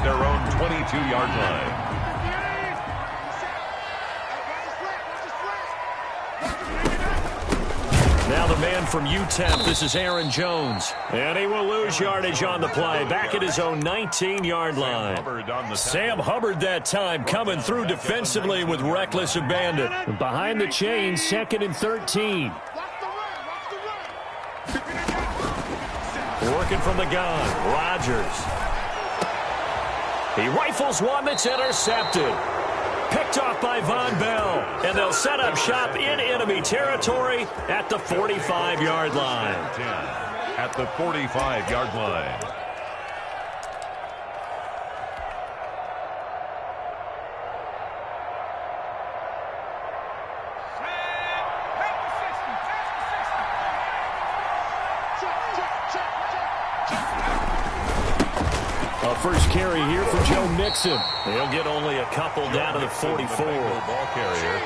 their own 22-yard line. Now the man from UTEP, this is Aaron Jones. And he will lose yardage on the play, back at his own 19-yard line. Sam Hubbard that time coming through defensively with reckless abandon. Behind the chains, 2nd and 13. Working from the gun, Rodgers. He rifles one that's intercepted. Picked off by Von Bell. And they'll set up shop in enemy territory at the 45-yard line. At the 45-yard line. First carry here for Joe Mixon. He'll get only a couple down to the 44. Ball carrier.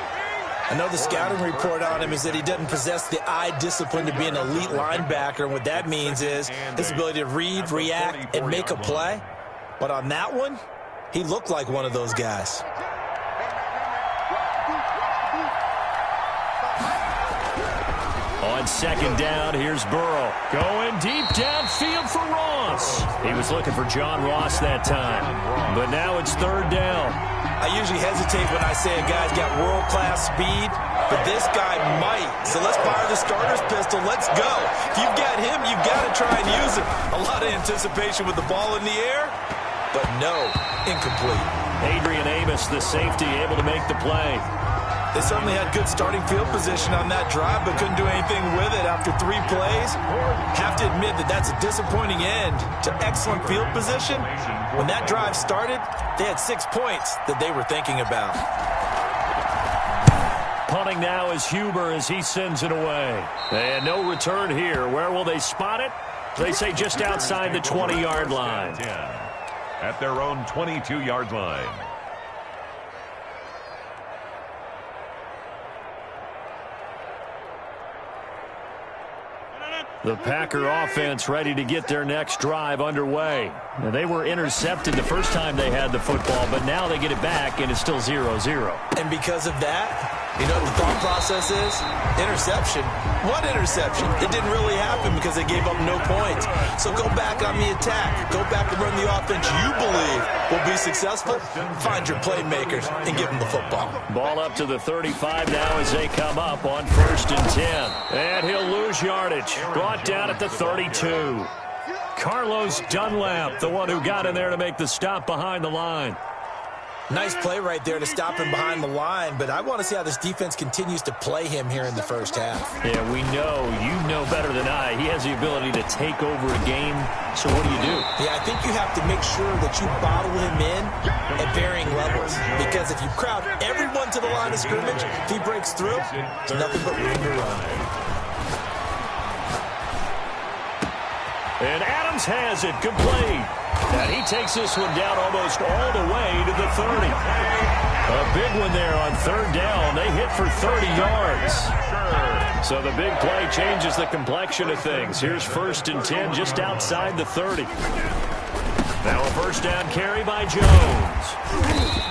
I know the scouting report on him is that he doesn't possess the eye discipline to be an elite linebacker. And what that means is his ability to read, react, and make a play. But on that one, he looked like one of those guys. On 2nd down, here's Burrow. Going deep downfield for Ross. He was looking for John Ross that time. But now it's 3rd down. I usually hesitate when I say a guy's got world-class speed, but this guy might. So let's fire the starter's pistol. Let's go. If you've got him, you've got to try and use it. A lot of anticipation with the ball in the air, but no, incomplete. Adrian Amos, the safety, able to make the play. They certainly had good starting field position on that drive, but couldn't do anything with it after 3 plays. Have to admit that that's a disappointing end to excellent field position. When that drive started, they had 6 points that they were thinking about. Punting now is Huber as he sends it away. And no return here. Where will they spot it? They say just outside the 20-yard line. At their own 22-yard line. The Packer offense ready to get their next drive underway. Now, they were intercepted the first time they had the football, but now they get it back, and it's still 0-0. And because of that, you know what the thought process is? Interception. What interception? It didn't really happen because they gave up no points. So go back on the attack. Go back and run the offense you believe will be successful. Find your playmakers and give them the football. Ball up to the 35 now as they come up on 1st and 10. And he'll lose yardage. Brought down at the 32. Carlos Dunlap, the one who got in there to make the stop behind the line. Nice play right there to stop him behind the line, but I want to see how this defense continues to play him here in the first half. Yeah, we know. You know better than I. He has the ability to take over a game, so what do you do? Yeah, I think you have to make sure that you bottle him in at varying levels, because if you crowd everyone to the line of scrimmage, if he breaks through, there's nothing but room to run. And Adams has it complete. And he takes this one down almost all the way to the 30. A big one there on 3rd down. They hit for 30 yards. So the big play changes the complexion of things. Here's 1st and 10 just outside the 30. Now a 1st down carry by Jones.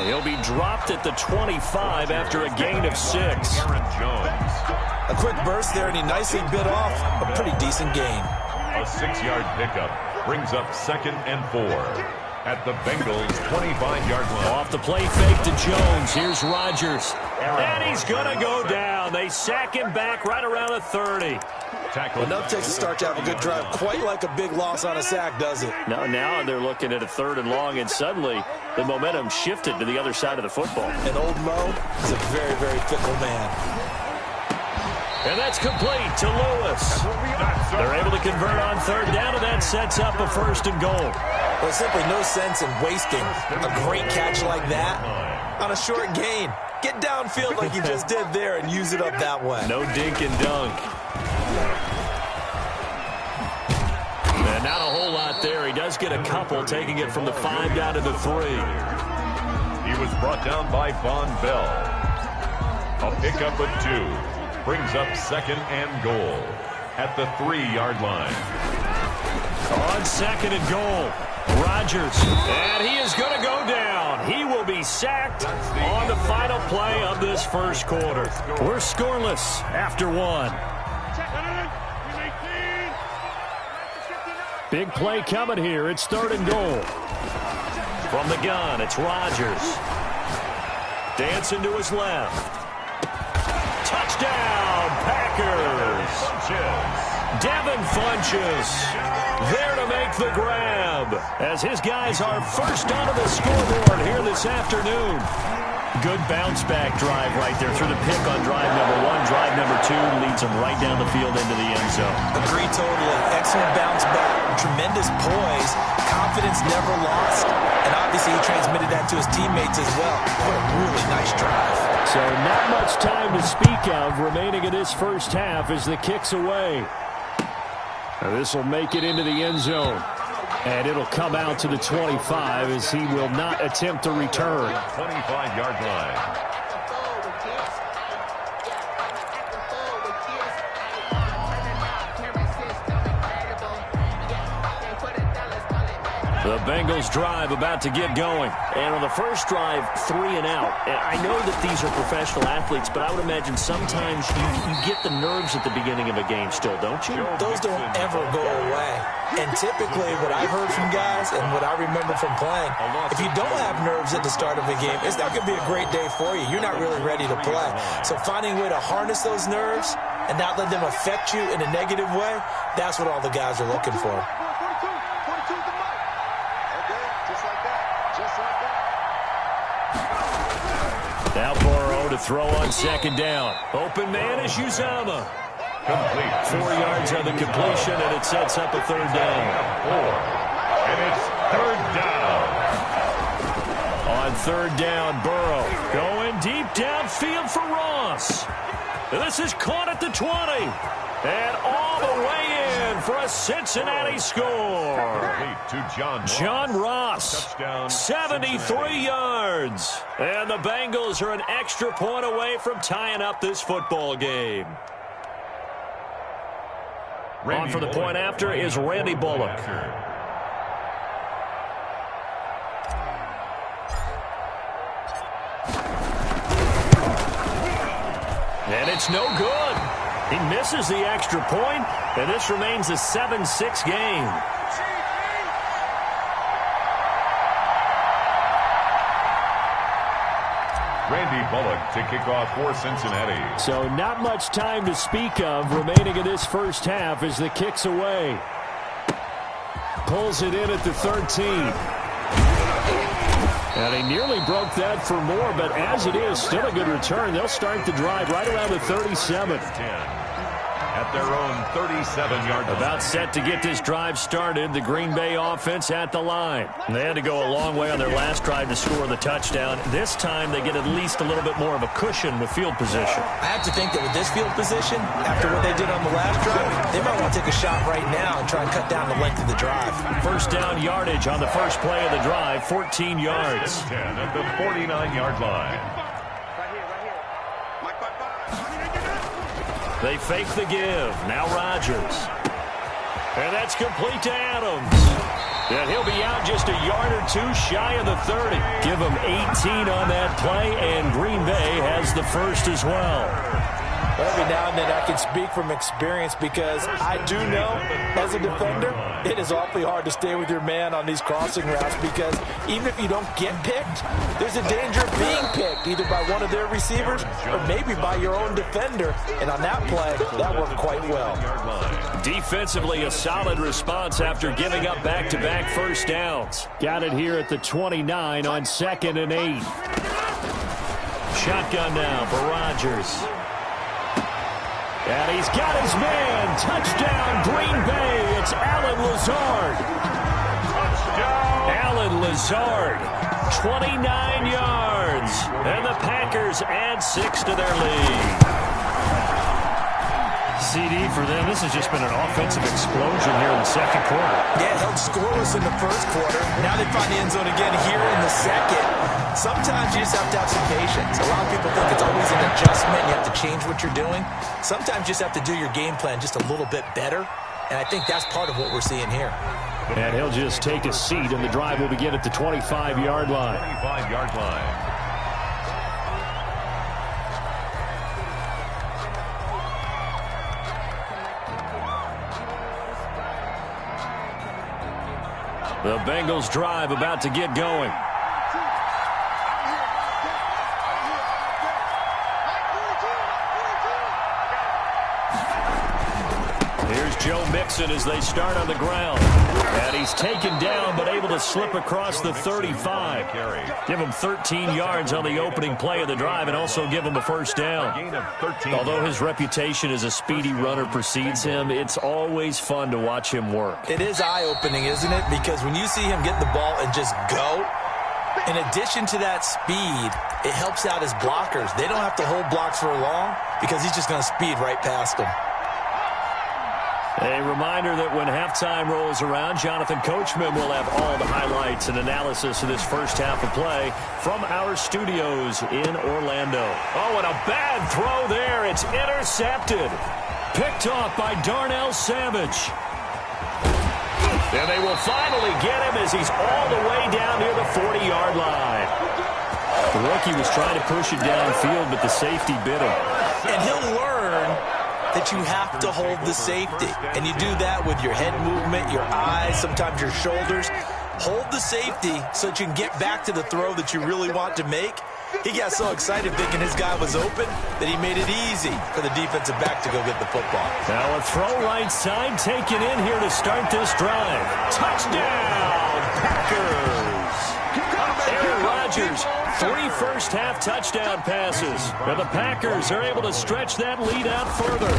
He'll be dropped at the 25 after a gain of 6. A quick burst there, and he nicely bit off a pretty decent gain. A 6-yard pickup brings up 2nd and 4 at the Bengals' 25-yard line. Off the play fake to Jones. Here's Rodgers. And he's going to go down. They sack him back right around the 30. Enough takes a start to have a good drive. Quite like a big loss on a sack, does it? Now they're looking at a 3rd and long, and suddenly the momentum shifted to the other side of the football. And old Mo is a very, very fickle man. And that's complete to Lewis. They're able to convert on 3rd down, and that sets up a 1st and goal. There's simply no sense in wasting a great catch like that on a short gain. Get downfield like you just did there and use it up that way. No dink and dunk. And not a whole lot there. He does get a couple, taking it from the 5 down to the 3. He was brought down by Von Bell. A pickup of 2. Brings up 2nd and goal at the 3-yard line. On 2nd and goal, Rodgers, and he is going to go down. He will be sacked on the final play of this first quarter. We're scoreless after one. Big play coming here. It's 3rd and goal. From the gun, it's Rodgers. Dancing to his left. Touchdown, Packers. Devin Funchess there to make the grab as his guys are first onto the scoreboard here this afternoon. Good bounce-back drive right there through the pick on drive number 1. Drive number 2 leads them right down the field into the end zone. Agree totally. Excellent bounce-back. Tremendous poise. Confidence never lost. And obviously he transmitted that to his teammates as well. What a really nice drive. So not much time to speak of remaining in this first half as the kick's away. Now this will make it into the end zone. And it'll come out to the 25 as he will not attempt to return. 25-yard line. The Bengals drive about to get going. And on the first drive, 3 and out. And I know that these are professional athletes, but I would imagine sometimes you get the nerves at the beginning of a game still, don't you? Those don't ever go away. And typically what I've heard from guys and what I remember from playing, if you don't have nerves at the start of a game, it's not going to be a great day for you. You're not really ready to play. So finding a way to harness those nerves and not let them affect you in a negative way, that's what all the guys are looking for. Now Burrow to throw on 2nd down. Open man is Uzomah. Complete. 4 yards on the completion, and it sets up a 3rd down. 4. And it's 3rd down. On 3rd down, Burrow going deep downfield for Ross. This is caught at the 20. And all the way in for a Cincinnati score. To John Ross, Touchdown, 73 yards. And the Bengals are an extra point away from tying up this football game. On for the point after is Randy Bullock. And it's no good. He misses the extra point, and this remains a 7-6 game. Randy Bullock to kick off for Cincinnati. So not much time to speak of remaining in this first half as the kick's away. Pulls it in at the 13. And he nearly broke that for more, but as it is, still a good return. They'll start the drive right around the 37. 10. At their own 37-yard line. About set to get this drive started. The Green Bay offense at the line. They had to go a long way on their last drive to score the touchdown. This time they get at least a little bit more of a cushion with field position. I have to think that with this field position, after what they did on the last drive, they might want to take a shot right now and try and cut down the length of the drive. First down yardage on the first play of the drive, 14 yards. 10 at the 49-yard line. They fake the give. Now Rodgers. And that's complete to Adams. And he'll be out just a yard or two shy of the 30. Give him 18 on that play, and Green Bay has the first as well. Every now and then I can speak from experience because I do know, as a defender, it is awfully hard to stay with your man on these crossing routes because even if you don't get picked, there's a danger of being picked either by one of their receivers or maybe by your own defender. And on that play, that worked quite well. Defensively, a solid response after giving up back-to-back first downs. Got it here at the 29 on 2nd and 8. Shotgun now for Rodgers. And he's got his man. Touchdown, Green Bay. It's Allen Lazard. Touchdown. Allen Lazard, 29 yards. And the Packers add 6 to their lead. CD for them. This has just been an offensive explosion here in the second quarter. Yeah, held scoreless in the first quarter. Now they find the end zone again here in the second. Sometimes you just have to have some patience. A lot of people think it's always an adjustment. You have to change what you're doing. Sometimes you just have to do your game plan just a little bit better. And I think that's part of what we're seeing here. And he'll just take a seat, and the drive will begin at the 25-yard line. 25-yard line. The Bengals drive about to get going. Here's Joe Mixon as they start on the ground. And he's taken down but able to slip across the 35. Give him 13 yards on the opening play of the drive and also give him a first down. Although his reputation as a speedy runner precedes him, it's always fun to watch him work. It is eye-opening, isn't it? Because when you see him get the ball and just go, in addition to that speed, it helps out his blockers. They don't have to hold blocks for long because he's just going to speed right past them. A reminder that when halftime rolls around, Jonathan Coachman will have all the highlights and analysis of this first half of play from our studios in Orlando. Oh, and a bad throw there. It's intercepted. Picked off by Darnell Savage. And they will finally get him as he's all the way down near the 40-yard line. The rookie was trying to push it downfield, but the safety bit him. And he'll learn that you have to hold the safety. And you do that with your head movement, your eyes, sometimes your shoulders. Hold the safety so that you can get back to the throw that you really want to make. He got so excited thinking his guy was open that he made it easy for the defensive back to go get the football. Now a throw right side taken in here to start this drive. Touchdown, Packers! Aaron Rodgers, 3 first-half touchdown passes. And the Packers are able to stretch that lead out further.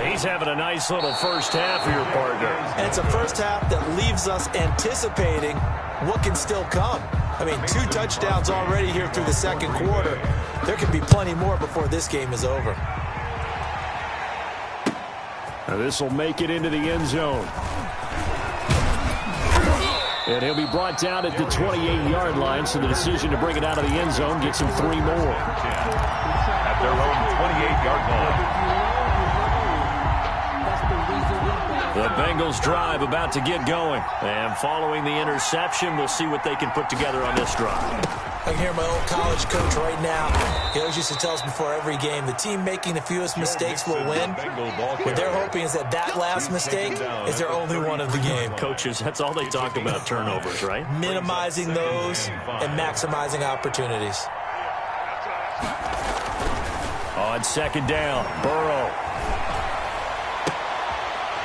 He's having a nice little first half here, partner. And it's a first half that leaves us anticipating what can still come. I mean, 2 touchdowns already here through the second quarter. There could be plenty more before this game is over. Now this will make it into the end zone. And he'll be brought down at the 28-yard line, so the decision to bring it out of the end zone gets him 3 more. At their own 28-yard line. The Bengals drive about to get going. And following the interception, we'll see what they can put together on this drive. I can hear my old college coach right now. He always used to tell us before every game, the team making the fewest mistakes will win. What they're hoping is that last mistake is their only one of the game. Coaches, that's all they talk about, turnovers, right? Minimizing those and maximizing opportunities. On second down, Burrow.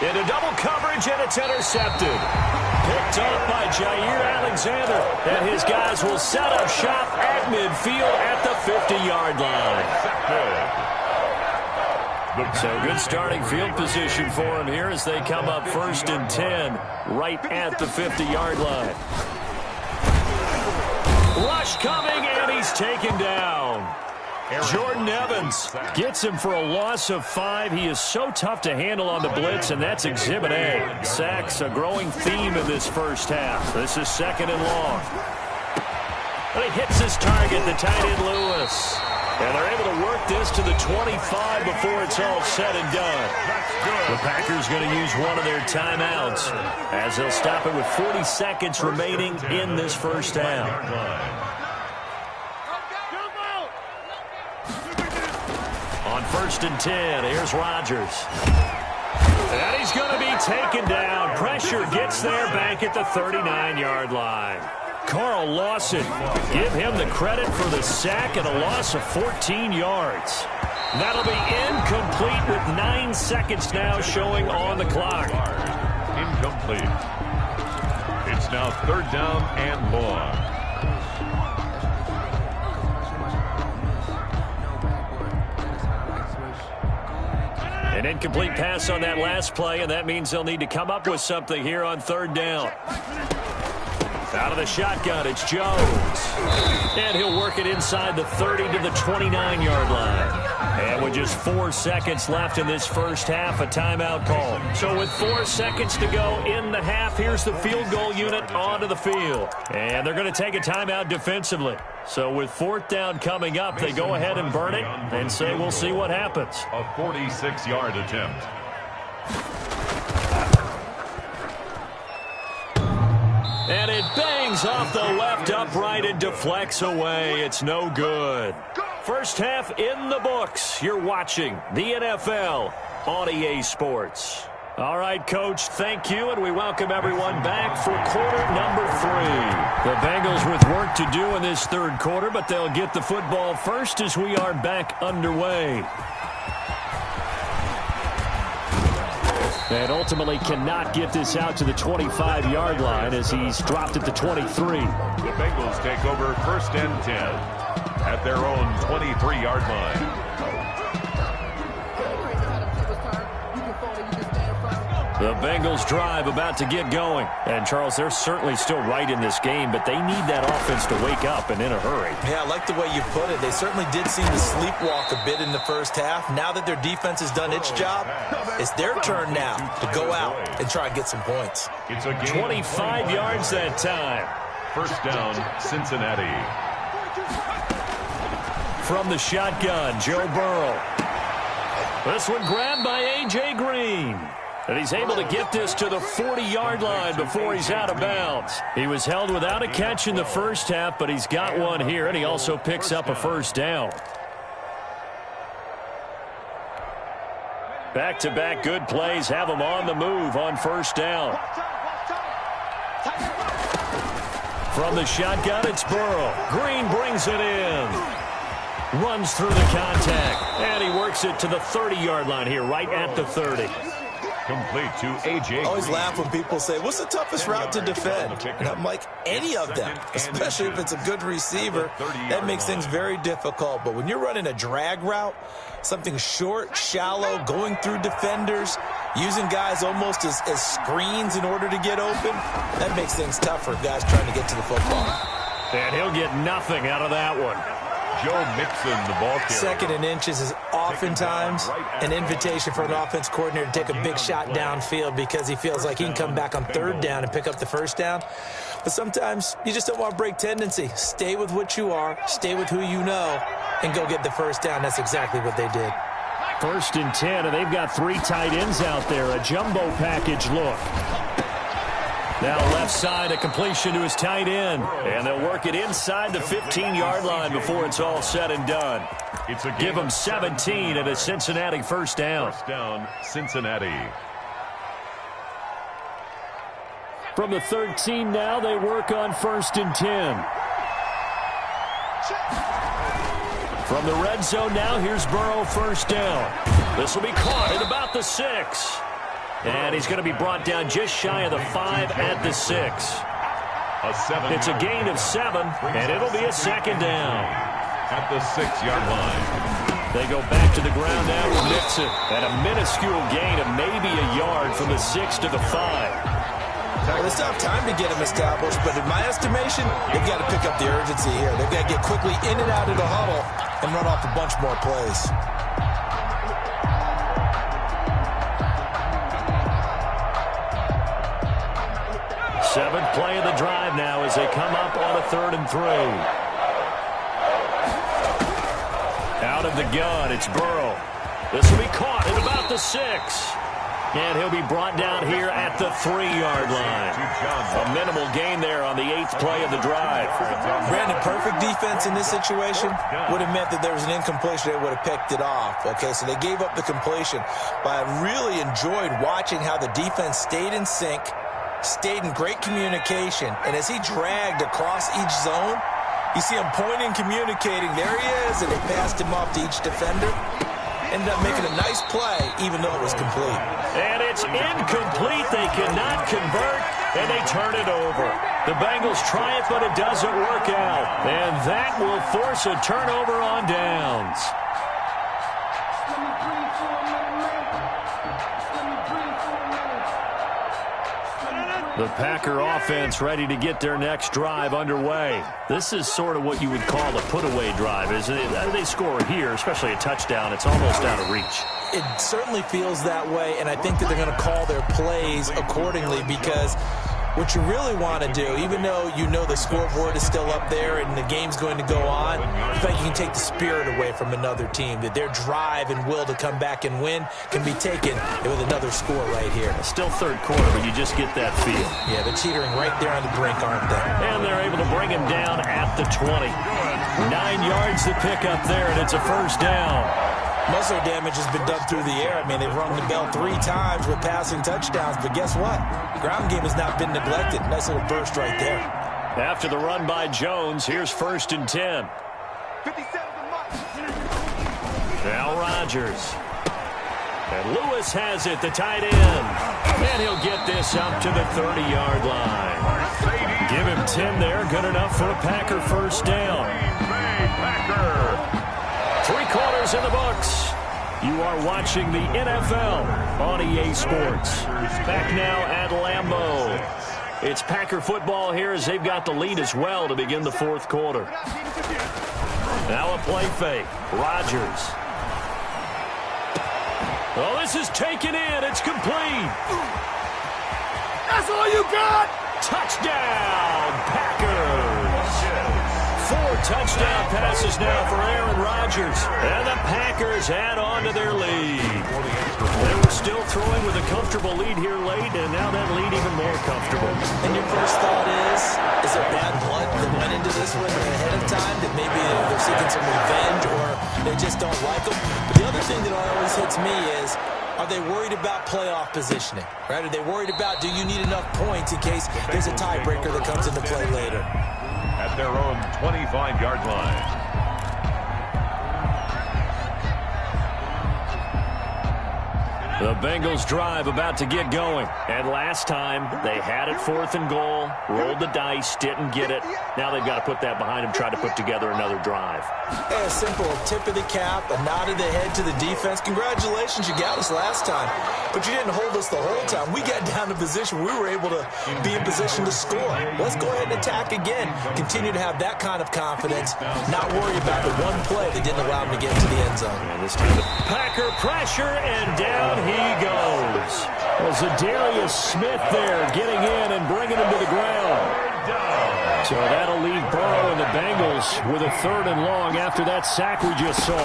Into double coverage, and it's intercepted. Picked up by Jair Alexander. And his guys will set up shop at midfield at the 50-yard line. So good starting field position for him here as they come up 1st and 10 right at the 50-yard line. Rush coming, and he's taken down. Jordan Evans gets him for a loss of 5. He is so tough to handle on the blitz, and that's Exhibit A. Sacks, a growing theme in this first half. This is 2nd and long. But he hits his target, the tight end Lewis. And they're able to work this to the 25 before it's all said and done. The Packers going to use one of their timeouts as they'll stop it with 40 seconds remaining in this first half. On 1st and 10, here's Rodgers. And he's going to be taken down. Pressure gets there back at the 39-yard line. Carl Lawson, give him the credit for the sack and a loss of 14 yards. That'll be incomplete with 9 seconds now showing on the clock. Incomplete. It's now 3rd down and long. An incomplete pass on that last play, and that means they'll need to come up with something here on 3rd down. Out of the shotgun, it's Jones. And he'll work it inside the 30 to the 29-yard line. And with just 4 seconds left in this first half, a timeout call. So with 4 seconds to go in the half, here's the field goal unit onto the field. And they're going to take a timeout defensively. So with 4th down coming up, they go ahead and burn it and say we'll see what happens. A 46-yard attempt. And it bangs off the left upright and deflects away. It's no good. First half in the books. You're watching the NFL on EA Sports. All right, Coach, thank you, and we welcome everyone back for quarter number 3. The Bengals with work to do in this third quarter, but they'll get the football first as we are back underway. And ultimately cannot get this out to the 25-yard line as he's dropped at the 23. The Bengals take over 1st and 10 at their own 23-yard line. The Bengals drive about to get going. And, Charles, they're certainly still right in this game, but they need that offense to wake up and in a hurry. Yeah, I like the way you put it. They certainly did seem to sleepwalk a bit in the first half. Now that their defense has done its job, it's their turn now to go out and try and get some points. It's a 25 yards that time. 1st down, Cincinnati. From the shotgun, Joe Burrow. This one grabbed by A.J. Green. And he's able to get this to the 40-yard line before he's out of bounds. He was held without a catch in the first half, but he's got one here, and he also picks up a first down. Back-to-back good plays have him on the move on first down. From the shotgun, it's Burrow. Green brings it in. Runs through the contact, and he works it to the 30-yard line here, right at the 30. Complete to A.J. I always Green. laugh when people say, what's the toughest route to defend? And I'm like, any of them, especially if it's a good receiver. That makes things very difficult. But when you're running a drag route, something short, shallow, going through defenders, using guys almost as screens in order to get open, that makes things tough for guys trying to get to the football. And he'll get nothing out of that one. Joe Mixon, the ball carrier. 2nd and inches is oftentimes an invitation for an offense coordinator to take a big shot downfield because he feels like he can come back on 3rd down and pick up the first down. But sometimes you just don't want to break tendency. Stay with what you are, stay with who you know, and go get the first down. That's exactly what they did. 1st and 10, and they've got 3 tight ends out there. A jumbo package look. Now left side, a completion to his tight end. And they'll work it inside the 15-yard line before it's all said and done. Give them 17 and a Cincinnati first down. First down, Cincinnati. From the 13 now, they work on 1st and 10. From the red zone now, here's Burrow first down. This will be caught at about the 6. And he's going to be brought down just shy of the 5 at the 6. It's a gain of 7, and it'll be a 2nd down. At the 6-yard line. They go back to the ground now with Mixon. And a minuscule gain of maybe a yard from the 6 to the 5. Well, they still have time to get him established, but in my estimation, they've got to pick up the urgency here. They've got to get quickly in and out of the huddle and run off a bunch more plays. 7th play of the drive now as they come up on a 3rd and 3. Out of the gun, it's Burrow. This will be caught at about the 6. And he'll be brought down here at the 3-yard line. A minimal gain there on the 8th play of the drive. Brandon, perfect defense in this situation would have meant that there was an incompletion. They would have picked it off. Okay, so they gave up the completion. But I really enjoyed watching how the defense stayed in sync, stayed in great communication, and as he dragged across each zone, you see him pointing, communicating. There he is, and they passed him off to each defender. Ended up making a nice play, even though it was complete. And it's incomplete. They cannot convert, and they turn it over. The Bengals try it, but it doesn't work out. And that will force a turnover on downs. The Packer offense ready to get their next drive underway. This is sort of what you would call a put-away drive, isn't it? They score here, especially a touchdown. It's almost out of reach. It certainly feels that way, and I think that they're going to call their plays accordingly because What you really want to do, even though you know the scoreboard is still up there and the game's going to go on, I think you can take the spirit away from another team, that their drive and will to come back and win can be taken with another score right here. Still third quarter, but you just get that feel. Yeah, they're teetering right there on the brink, aren't they? And they're able to bring him down at the 20. 9 yards to pick up there, and it's a first down. Most of their damage has been done through the air. I mean, they've rung the bell 3 times with passing touchdowns, but guess what? Ground game has not been neglected. Nice little burst right there. After the run by Jones, here's 1st and 10. Now Rodgers. And Lewis has it, the tight end. And he'll get this up to the 30-yard line. Give him 10 there, good enough for a Packer first down. Packer. 3 quarters in the books. You are watching the NFL on EA Sports. Back now at Lambeau. It's Packer football here as they've got the lead as well to begin the 4th quarter. Now a play fake. Rodgers. Oh, this is taken in. It's complete. That's all you got. Touchdown, Packers. 4 touchdown passes now for Aaron Rodgers. And the Packers add on to their lead. They were still throwing with a comfortable lead here late, and now that lead even more comfortable. And your first thought is there bad blood that went into this one ahead of time, that maybe they're seeking some revenge or they just don't like them? But the other thing that always hits me is, are they worried about playoff positioning? Right? Are they worried about, do you need enough points in case there's a tiebreaker that comes into play later? At their own 25-yard line. The Bengals drive about to get going. And last time, they had it 4th and goal, rolled the dice, didn't get it. Now they've got to put that behind them, try to put together another drive. Yeah, a simple tip of the cap, a nod of the head to the defense. Congratulations, you got us last time. But you didn't hold us the whole time. We got down to position. We were able to be in position to score. Let's go ahead and attack again. Continue to have that kind of confidence. Not worry about the one play that didn't allow them to get into the end zone. And this time, Packer pressure, and down he goes. Well, Zadarius Smith there getting in and bringing him to the ground. So that'll leave Burrow and the Bengals with a 3rd and long after that sack we just saw.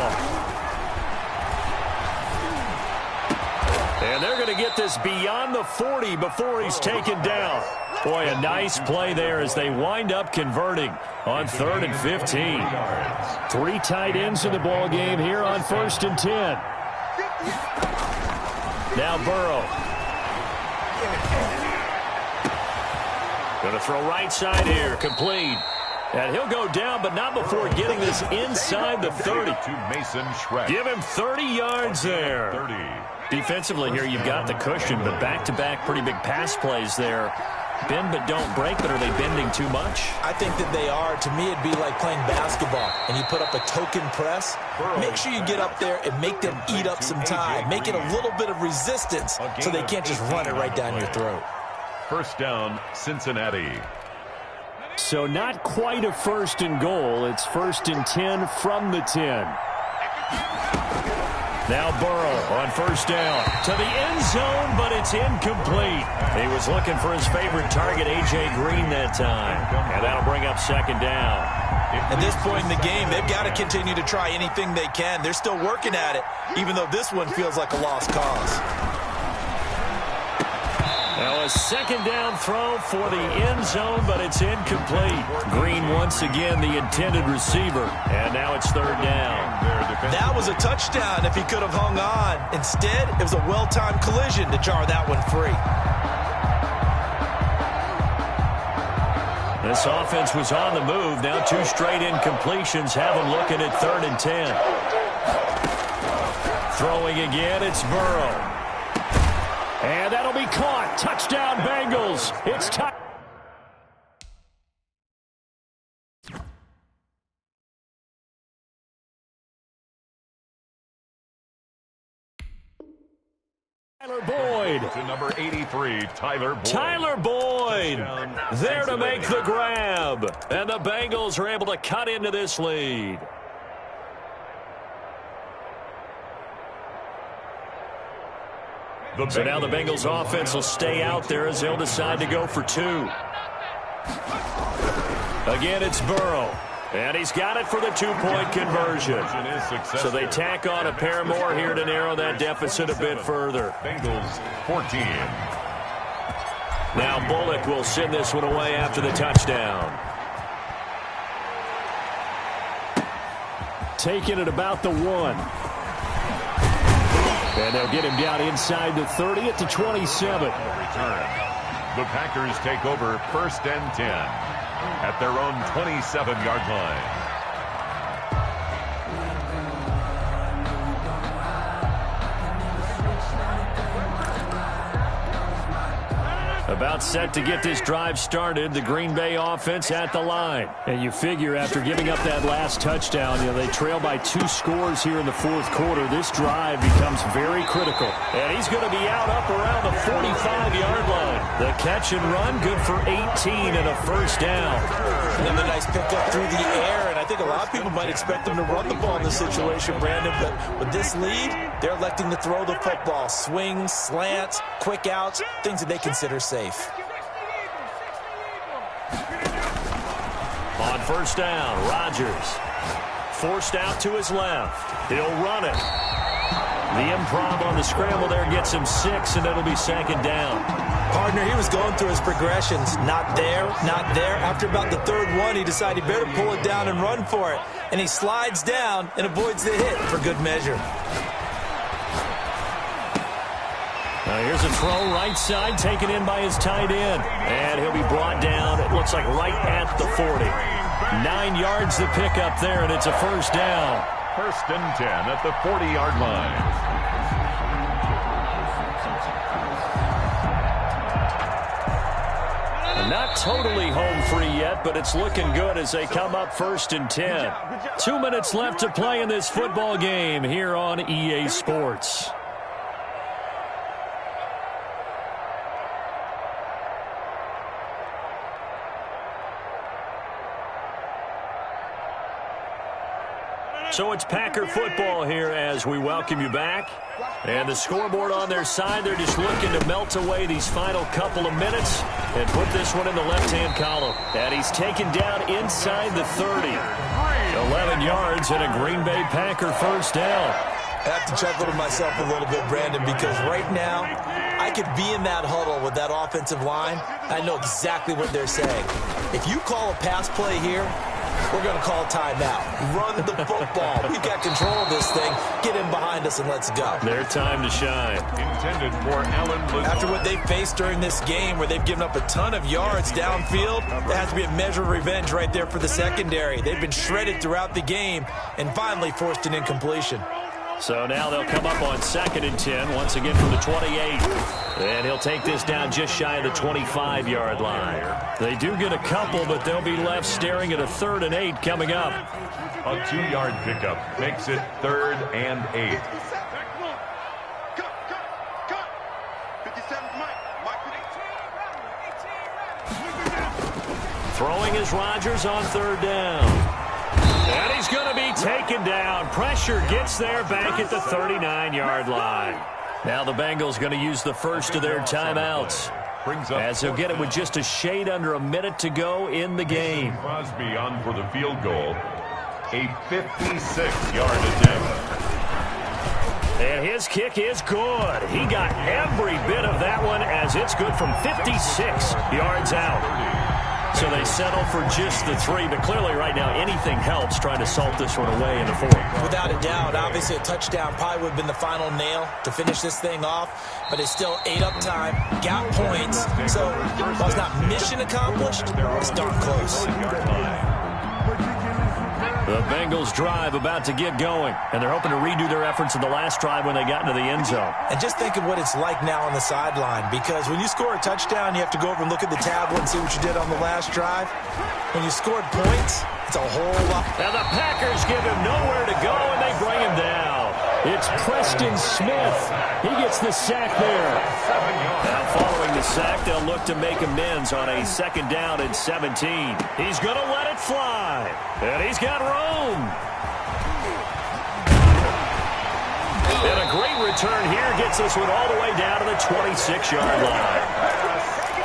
And they're going to get this beyond the 40 before he's taken down. Boy, a nice play there as they wind up converting on 3rd and 15. 3 tight ends in the ball game here on 1st and 10. Now Burrow. Going to throw right side here, complete. And he'll go down, but not before getting this inside the 30. Give him 30 yards there. 30. Defensively here, you've got the cushion, but back-to-back pretty big pass plays there. Bend but don't break, but are they bending too much? I think that they are. To me, it'd be like playing basketball, and you put up a token press. Make sure you get up there and make them eat up some time. Make it a little bit of resistance so they can't just run it right down your throat. First down, Cincinnati. So not quite a 1st and goal. It's 1st and 10 from the 10. Now Burrow on 1st down to the end zone, but it's incomplete. He was looking for his favorite target, A.J. Green, that time. And that'll bring up 2nd down. At this point in the game, they've got to continue to try anything they can. They're still working at it, even though this one feels like a lost cause. Now a 2nd down throw for the end zone, but it's incomplete. Green once again the intended receiver, and now it's 3rd down. That was a touchdown if he could have hung on. Instead, it was a well-timed collision to jar that one free. This offense was on the move. Now 2 straight incompletions have them looking at 3rd and 10. Throwing again, it's Burrow. And that'll be caught. Touchdown, Bengals. It's time. Tyler Boyd. To number 83, Tyler Boyd. Tyler Boyd there to make the grab. And the Bengals are able to cut into this lead. So now the Bengals offense will stay out there as they'll decide to go for 2. Again, it's Burrow. And he's got it for the 2-point conversion. So they tack on a pair more here to narrow that deficit a bit further. Bengals 14. Now Bullock will send this one away after the touchdown. Taking it about the 1. And they'll get him down inside the 30 at the 27. Return. The Packers take over 1st and 10 at their own 27-yard line. About set to get this drive started, the Green Bay offense at the line. And you figure after giving up that last touchdown, they trail by 2 scores here in the 4th quarter. This drive becomes very critical. And he's going to be out up around the 45-yard line. The catch and run, good for 18 and a 1st down. Another nice pickup through the air, and I think a lot of people might expect them to run the ball in this situation, Brandon, but with this lead, they're electing to throw the football. Swings, slants, quick outs, things that they consider safe. On 1st down, Rodgers forced out to his left. He'll run it. The improv on the scramble there gets him 6, and it'll be 2nd down. Partner, he was going through his progressions. Not there, not there. After about the 3rd one, he decided he better pull it down and run for it. And he slides down and avoids the hit for good measure. Now here's a throw right side taken in by his tight end. And he'll be brought down, it looks like right at the 40. 9 yards to pick up there, and it's a 1st down. 1st and 10 at the 40-yard line. Not totally home free yet, but it's looking good as they come up 1st and 10. 2 minutes left to play in this football game here on EA Sports. So it's Packer football here as we welcome you back. And the scoreboard on their side, they're just looking to melt away these final couple of minutes and put this one in the left-hand column. And he's taken down inside the 30. 11 yards and a Green Bay Packer 1st down. I have to chuckle to myself a little bit, Brandon, because right now I could be in that huddle with that offensive line. I know exactly what they're saying. If you call a pass play here, we're going to call timeout. Run the football. We've got control of this thing. Get in behind us and let's go. Their time to shine. Intended for Allen Lazard. After what they faced during this game where they've given up a ton of yards downfield, there has to be a measure of revenge right there for the secondary. They've been shredded throughout the game and finally forced an incompletion. So now they'll come up on 2nd and 10, once again from the 28. And he'll take this down just shy of the 25-yard line. They do get a couple, but they'll be left staring at a 3rd and 8 coming up. A 2-yard pickup makes it 3rd and 8. Throwing is Rodgers on 3rd down. And he's going to be taken down. Pressure gets there back at the 39-yard line. Now the Bengals going to use the first of their timeouts, as he'll get it with just a shade under a minute to go in the game. Crosby on for the field goal. A 56-yard attempt. And his kick is good. He got every bit of that one as it's good from 56 yards out. So they settle for just the 3, but clearly right now anything helps trying to salt this one away in the 4th. Without a doubt, obviously a touchdown probably would have been the final nail to finish this thing off, but it's still ate up time, got points, so while it's not mission accomplished, it's darn close. The Bengals drive about to get going, and they're hoping to redo their efforts in the last drive when they got into the end zone. And just think of what it's like now on the sideline, because when you score a touchdown, you have to go over and look at the tablet and see what you did on the last drive. When you scored points, it's a whole lot. Now the Packers give him nowhere to go, and they bring him down. It's Preston Smith. He gets the sack there. Now following the sack, they'll look to make amends on a 2nd down and 17. He's going to let it fly. And he's got room. And a great return here gets this one all the way down to the 26-yard line.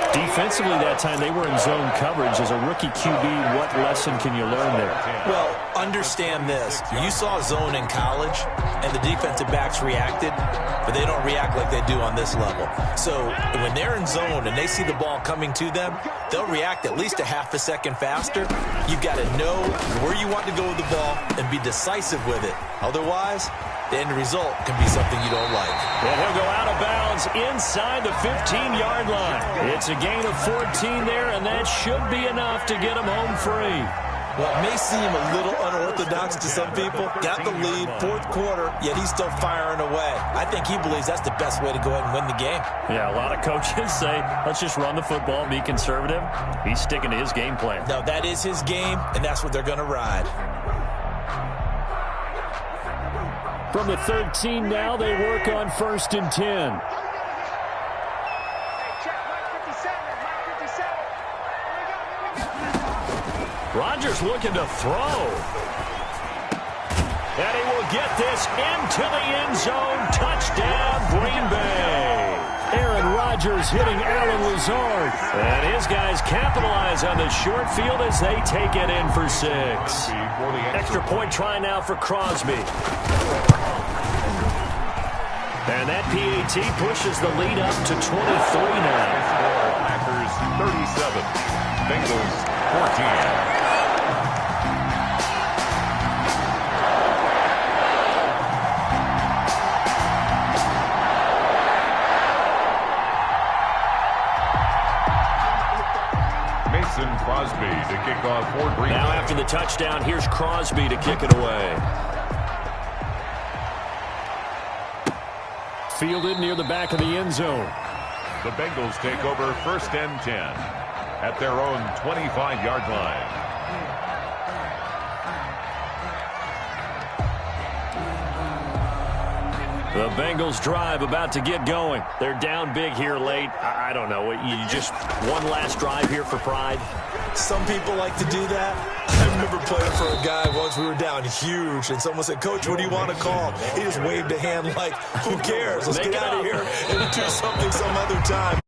Defensively that time, they were in zone coverage. As a rookie QB, what lesson can you learn there? Well, understand this. You saw zone in college, and the defensive backs reacted, but they don't react like they do on this level. So when they're in zone and they see the ball coming to them, they'll react at least a half a second faster. You've got to know where you want to go with the ball and be decisive with it. Otherwise, the end result can be something you don't like. And he'll go out of bounds inside the 15-yard line. It's a gain of 14 there, and that should be enough to get him home free. Well, it may seem a little unorthodox to some people. Got the lead, fourth quarter, yet he's still firing away. I think he believes that's the best way to go ahead and win the game. Yeah, a lot of coaches say, let's just run the football and be conservative. He's sticking to his game plan. No, that is his game, and that's what they're going to ride. From the 13 now, they work on 1st and 10. Rodgers looking to throw. And he will get this into the end zone. Touchdown, Green Bay. Aaron Rodgers hitting Allen Lazard. And his guys capitalize on the short field as they take it in for 6. Extra point try now for Crosby. And that PAT pushes the lead up to 23 now. Packers 37, Bengals 14. Crosby to kick off for Green Bay. Now after the touchdown, here's Crosby to kick it away. Fielded near the back of the end zone. The Bengals take over 1st and 10 at their own 25-yard line. The Bengals drive about to get going. They're down big here late. I don't know. You just one last drive here for pride. Some people like to do that. I remember playing for a guy once. We were down huge, and someone said, "Coach, what do you want to call?" He just waved a hand like, "Who cares? Let's get out of here and do something some other time."